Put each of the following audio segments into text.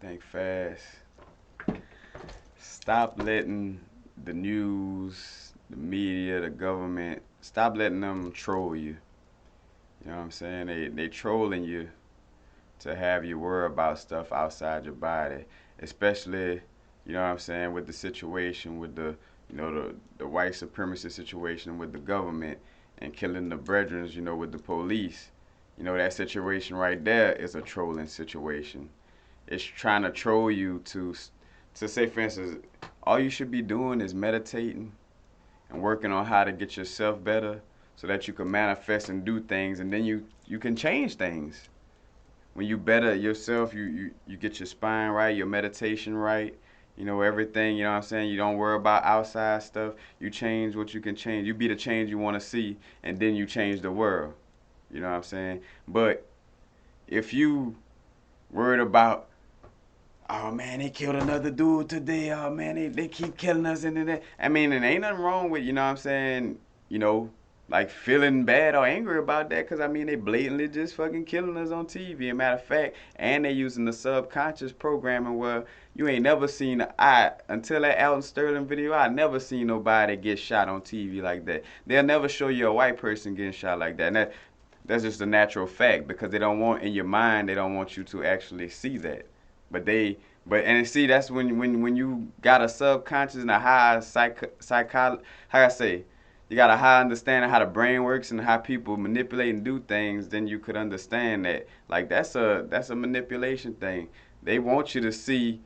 think fast. Stop letting the news, the media, the government, stop letting them troll you. You know what I'm saying? They trolling you to have you worry about stuff outside your body, especially, you know what I'm saying, with the situation with the white supremacy situation with the government and killing the brethren, with the police. That situation right there is a trolling situation. It's trying to troll you to say, for instance, all you should be doing is meditating and working on how to get yourself better so that you can manifest and do things, and then you can change things. When you better yourself, you get your spine right, your meditation right, everything, you know what I'm saying? You don't worry about outside stuff. You change what you can change. You be the change you want to see, and then you change the world. You know what I'm saying? But if you worried about, oh man, they killed another dude today. Oh man, they keep killing us and that. I mean, and ain't nothing wrong with, you know what I'm saying, you know, like feeling bad or angry about that, because I mean, they blatantly just fucking killing us on TV. And matter of fact, and they using the subconscious programming where you ain't never seen, until that Alton Sterling video, I never seen nobody get shot on TV like that. They'll never show you a white person getting shot like that. And that's just a natural fact, because they don't want, in your mind, they don't want you to actually see that. But and see, that's when you got a subconscious and a high how I say, you got a high understanding how the brain works and how people manipulate and do things, then you could understand that, like, that's a manipulation thing. They want you to see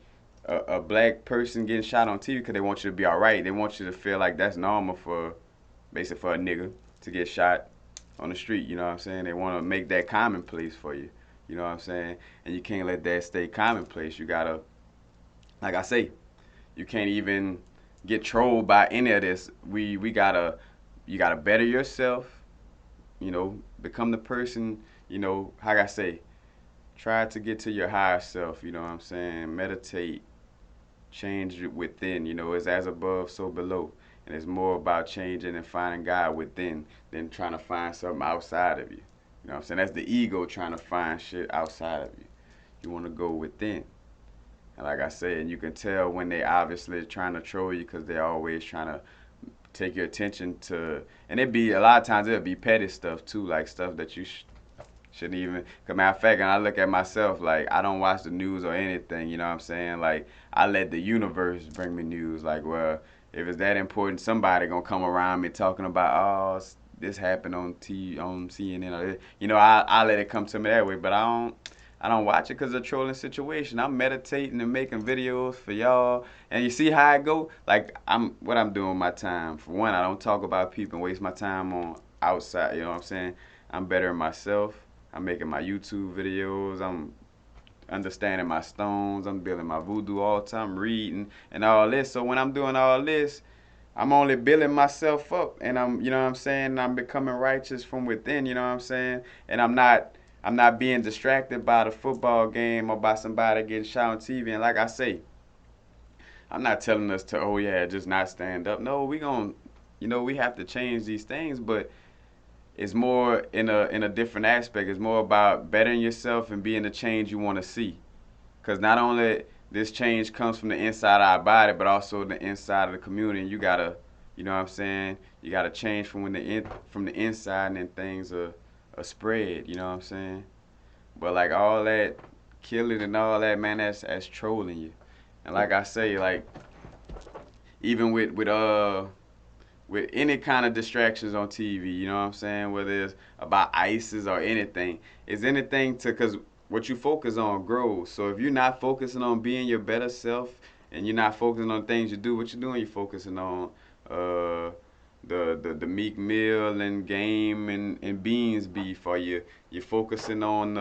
a black person getting shot on TV because they want you to be all right. They want you to feel like that's normal for, basically, for a nigga to get shot on the street. You know what I'm saying? They want to make that commonplace for you. You know what I'm saying? And you can't let that stay commonplace. You gotta, like I say, you can't even get trolled by any of this. You gotta better yourself. Become the person. How I say, try to get to your higher self. You know what I'm saying? Meditate, change it within. It's as above, so below. And it's more about changing and finding God within than trying to find something outside of you. You know what I'm saying? That's the ego trying to find shit outside of you. You want to go within. And like I said, you can tell when they obviously trying to troll you because they're always trying to take your attention to, and it be a lot of times it'll be petty stuff too, like stuff that you shouldn't even. Cause matter of fact, and I look at myself, like, I don't watch the news or anything. You know what I'm saying? Like, I let the universe bring me news. Like, well, if it's that important, somebody gonna come around me talking about, oh, this happened on CNN. Or, I let it come to me that way. But I don't watch it because of the trolling situation. I'm meditating and making videos for y'all. And you see how I go? Like, what I'm doing with my time. For one, I don't talk about people and waste my time on outside. You know what I'm saying? I'm bettering myself. I'm making my YouTube videos. I'm understanding my stones. I'm building my voodoo all the time, reading and all this. So when I'm doing all this, I'm only building myself up, and you know what I'm saying? I'm becoming righteous from within, you know what I'm saying? And I'm not being distracted by the football game or by somebody getting shot on TV. And like I say, I'm not telling us to, oh yeah, just not stand up. No, we have to change these things, but it's more in a different aspect. It's more about bettering yourself and being the change you want to see. Because not only this change comes from the inside of our body, but also the inside of the community. And you gotta, you know what I'm saying? You gotta change from the inside, and then things are spread. You know what I'm saying? But like all that killing and all that, man, that's trolling you. And like I say, like, even with any kind of distractions on TV, you know what I'm saying? Whether it's about ISIS or anything, it's anything because what you focus on grows. So if you're not focusing on being your better self and you're not focusing on things you do, what you're doing, you're focusing on uh, the Meek Mill and Game and Beans beef, or you're focusing on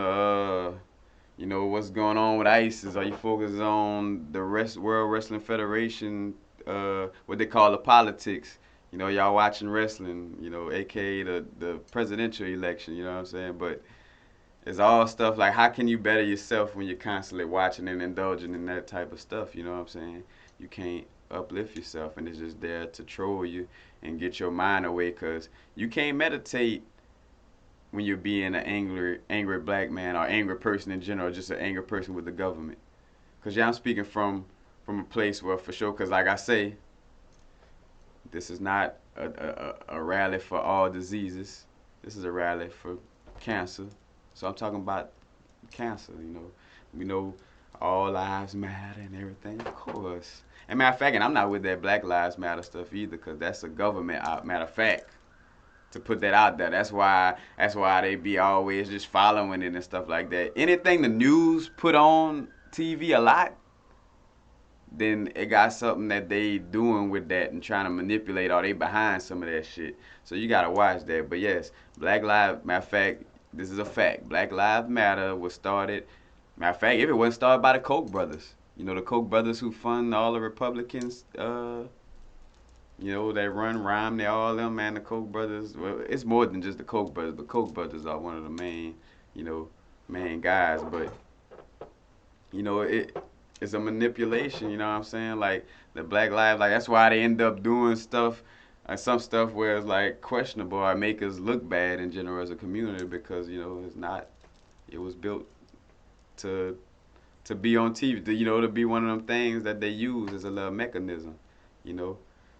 what's going on with ISIS, or you focus on the World Wrestling Federation, what they call the politics. Y'all watching wrestling, aka the presidential election, you know what I'm saying? But it's all stuff like, how can you better yourself when you're constantly watching and indulging in that type of stuff, you know what I'm saying? You can't uplift yourself, and it's just there to troll you and get your mind away, because you can't meditate when you're being an angry black man or angry person in general, or just an angry person with the government. Cause yeah, I'm speaking from a place where for sure. Cause like I say, this is not a rally for all diseases. This is a rally for cancer. So I'm talking about cancer. We know all lives matter and everything, of course. And matter of fact, and I'm not with that Black Lives Matter stuff either, cause that's a government matter of fact to put that out there. That's why they be always just following it and stuff like that. Anything the news put on TV a lot, then it got something that they doing with that and trying to manipulate, or they behind some of that shit. So you gotta watch that. But yes, Black Lives, matter of fact, this is a fact. Black Lives Matter was started. Matter of fact, if it wasn't started by the Koch brothers, the Koch brothers who fund all the Republicans, they run Romney, all them, man, the Koch brothers. Well, it's more than just the Koch brothers, but Koch brothers are one of the main, you know, main guys. But it's a manipulation. You know what I'm saying? Like the Black Lives, like that's why they end up doing stuff, some stuff where it's like questionable or make us look bad in general as a community because it's not. It was built to be on TV, to be one of them things that they use as a little mechanism, you know,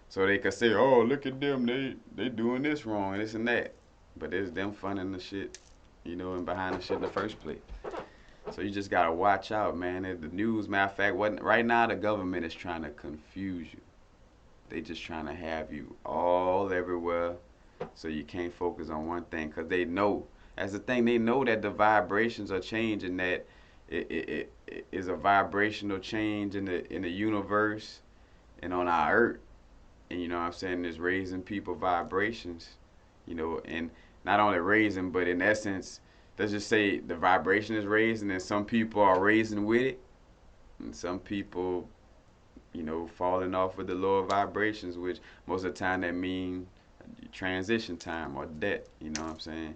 so they could say, oh, look at them, they doing this wrong and this and that, but it's them funding the shit, and behind the shit in the first place. So you just gotta watch out, man. The news, matter of fact, what right now the government is trying to confuse you. They just trying to have you all everywhere, so you can't focus on one thing, cause they know. That's the thing. They know that the vibrations are changing. That it is a vibrational change in the universe and on our earth. And you know what I'm saying? It's raising people vibrations. And not only raising, but in essence, let's just say the vibration is raised, and then some people are raising with it, and some people falling off with the lower vibrations, which most of the time that mean transition time or death. You know what I'm saying?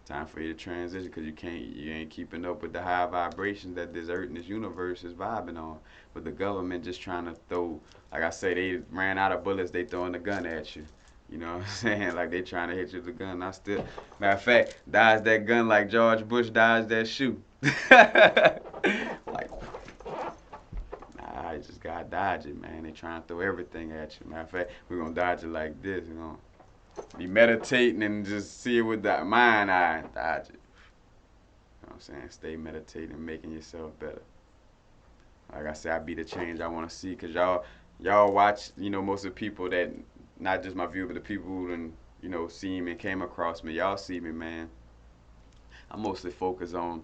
Time for you to transition because you ain't keeping up with the high vibrations that this earth and this universe is vibing on. But the government just trying to throw, like I say, they ran out of bullets, they throwing the gun at you. You know what I'm saying? Like they trying to hit you with the gun. I still, matter of fact, dodge that gun like George Bush dodged that shoe. Like, nah, you just gotta dodge it, man. They trying to throw everything at you. Matter of fact, we're gonna dodge it like this, be meditating and just see it with the mind eye and dodge it. You know what I'm saying? Stay meditating, making yourself better. Like I said, I be the change I want to see, because y'all watch, most of the people that, not just my view, but the people who done, see me and came across me. Y'all see me, man. I'm mostly focused on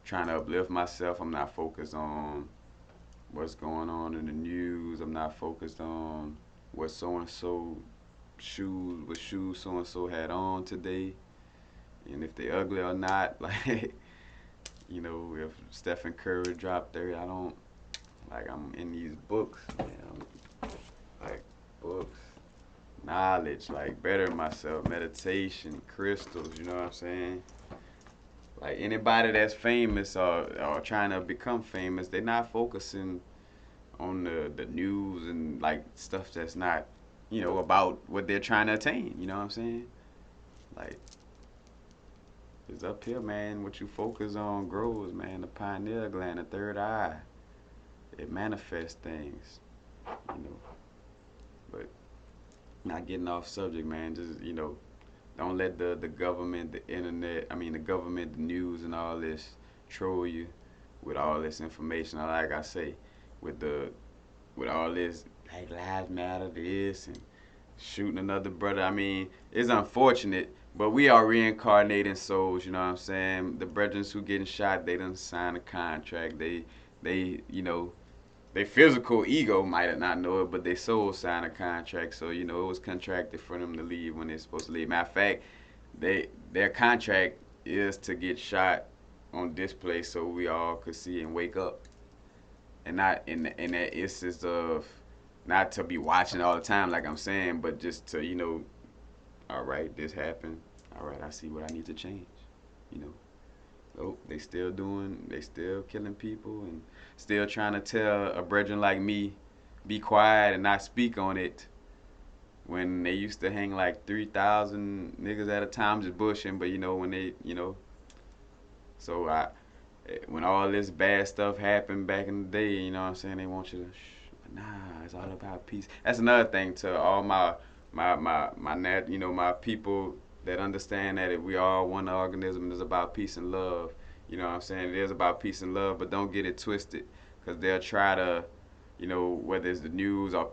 trying to uplift myself. I'm not focused on what's going on in the news. I'm not focused on what so and so what shoes so and so had on today, and if they ugly or not. Like, if Stephen Curry dropped 30, I don't like. I'm in these books, man. Like books, knowledge, like better myself, meditation, crystals. You know what I'm saying? Like anybody that's famous or trying to become famous, they're not focusing on the news and like stuff that's not, about what they're trying to attain. You know what I'm saying? Like it's up here, man. What you focus on grows, man. The pineal gland, the third eye, it manifests things, you know. But not getting off subject, man. Just don't let the government, the internet, I mean the government, the news, and all this troll you with all this information. Like I say, with the with all this Black Lives Matter, this and shooting another brother. I mean, it's unfortunate, but we are reincarnating souls. You know what I'm saying? The brethren who getting shot, they done signed a contract. They, their physical ego might not know it, but their soul signed a contract. So it was contracted for them to leave when they're supposed to leave. Matter of fact, their contract is to get shot on display so we all could see and wake up, and not in that instance of not to be watching all the time, like I'm saying, but just to all right, this happened. All right, I see what I need to change. You know, oh, they still killing people and still trying to tell a brethren like me, be quiet and not speak on it. When they used to hang like 3,000 niggas at a time just bushing, but when they, so when all this bad stuff happened back in the day, you know what I'm saying? They want you to, shh, but nah, it's all about peace. That's another thing to all my people that understand that if we all one organism, it's about peace and love. You know what I'm saying? It is about peace and love, but don't get it twisted, because they'll try to, whether it's the news or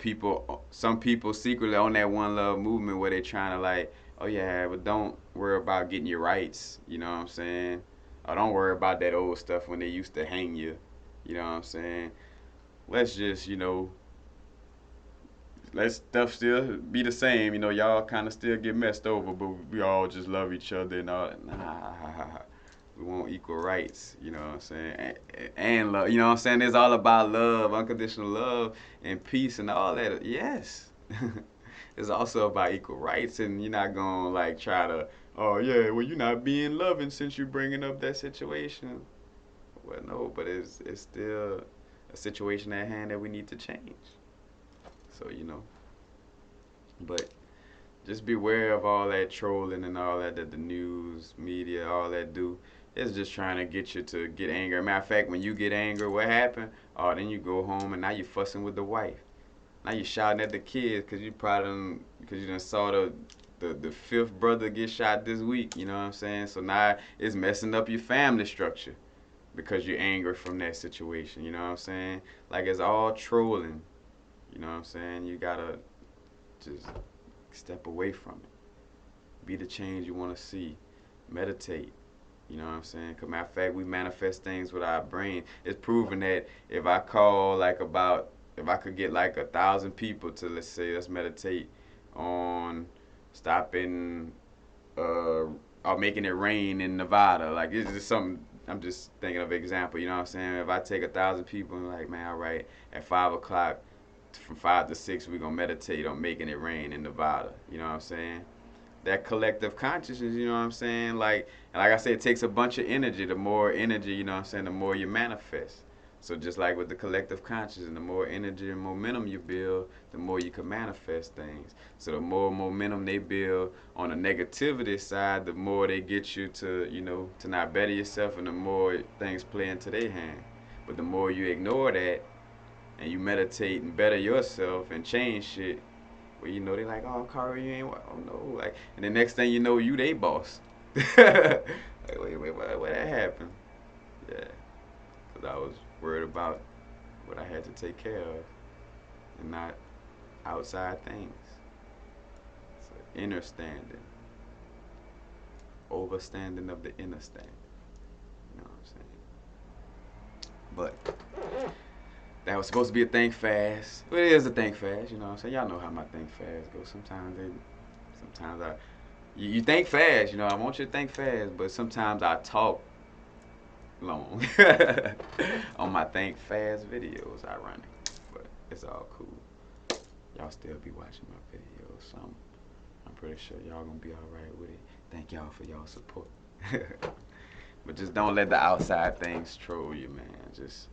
some people secretly on that one love movement where they trying to like, oh yeah, but don't worry about getting your rights. You know what I'm saying? Or don't worry about that old stuff when they used to hang you. You know what I'm saying? Let's just, let stuff still be the same. Y'all kind of still get messed over, but we all just love each other and all. Nah, we want equal rights. You know what I'm saying? And love. You know what I'm saying? It's all about love, unconditional love, and peace and all that. Yes. It's also about equal rights, and you're not gonna like try to. Oh yeah, well you're not being loving since you're bringing up that situation. Well, no, but it's still a situation at hand that we need to change. So but just beware of all that trolling and all that the news, media, all that do. It's just trying to get you to get angry. Matter of fact, when you get angry, what happened? Oh, then you go home and now you're fussing with the wife. Now you're shouting at the kids because you done saw the fifth brother get shot this week. You know what I'm saying? So now it's messing up your family structure because you're angry from that situation. You know what I'm saying? Like it's all trolling. You know what I'm saying? You gotta just step away from it. Be the change you want to see. Meditate. You know what I'm saying? Cause matter of fact, we manifest things with our brain. It's proven that if I could get like 1,000 people to let's meditate on stopping or making it rain in Nevada. Like it's just something. I'm just thinking of an example. You know what I'm saying? If I take 1,000 people and like, man, all right, at 5 o'clock, from 5 to 6, we're gonna meditate on making it rain in Nevada. You know what I'm saying? That collective consciousness, you know what I'm saying? Like I said, it takes a bunch of energy. The more energy, you know what I'm saying, the more you manifest. So just like with the collective consciousness, the more energy and momentum you build, the more you can manifest things. So the more momentum they build on the negativity side, the more they get you to not better yourself, and the more things play into their hand. But the more you ignore that and you meditate and better yourself and change shit, well, they like, oh, Kari, you ain't, oh no, like, and the next thing you know, you they boss. Like, wait, what that happened? Yeah, because I was worried about what I had to take care of and not outside things. So inner standing, overstanding of the inner standing. You know what I'm saying? But that was supposed to be a think fast. Well, it is a think fast. You know what I'm saying? Y'all know how my think fast goes. Sometimes you think fast. I want you to think fast, but sometimes I talk long on my think fast videos. Ironic, but it's all cool. Y'all still be watching my videos, so I'm pretty sure y'all gonna be all right with it. Thank y'all for y'all support. But just don't let the outside things troll you, man. Just,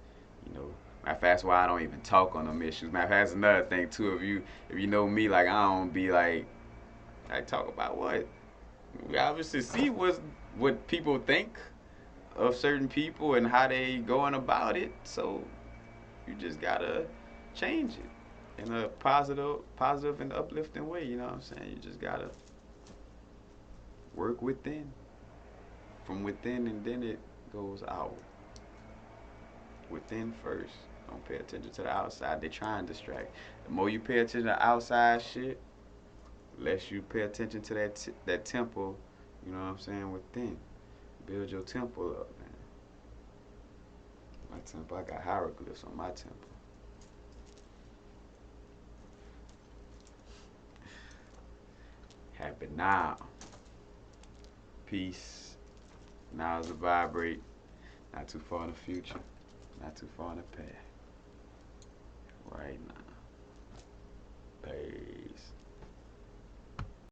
matter of fact, that's why I don't even talk on them issues. Matter of fact, that's another thing too. If you know me, like I don't be like talk about what. We obviously see what people think of certain people and how they going about it. So you just gotta change it in a positive and uplifting way. You know what I'm saying? You just gotta work from within, and then it goes out. Within first. Don't pay attention to the outside. They try and distract. The more you pay attention to outside shit, less you pay attention to that temple. You know what I'm saying? Within, build your temple up, man. My temple, I got hieroglyphs on my temple. Happy now. Peace. Now is a vibrate. Not too far in the future. Not too far in the past. Right now. Peace.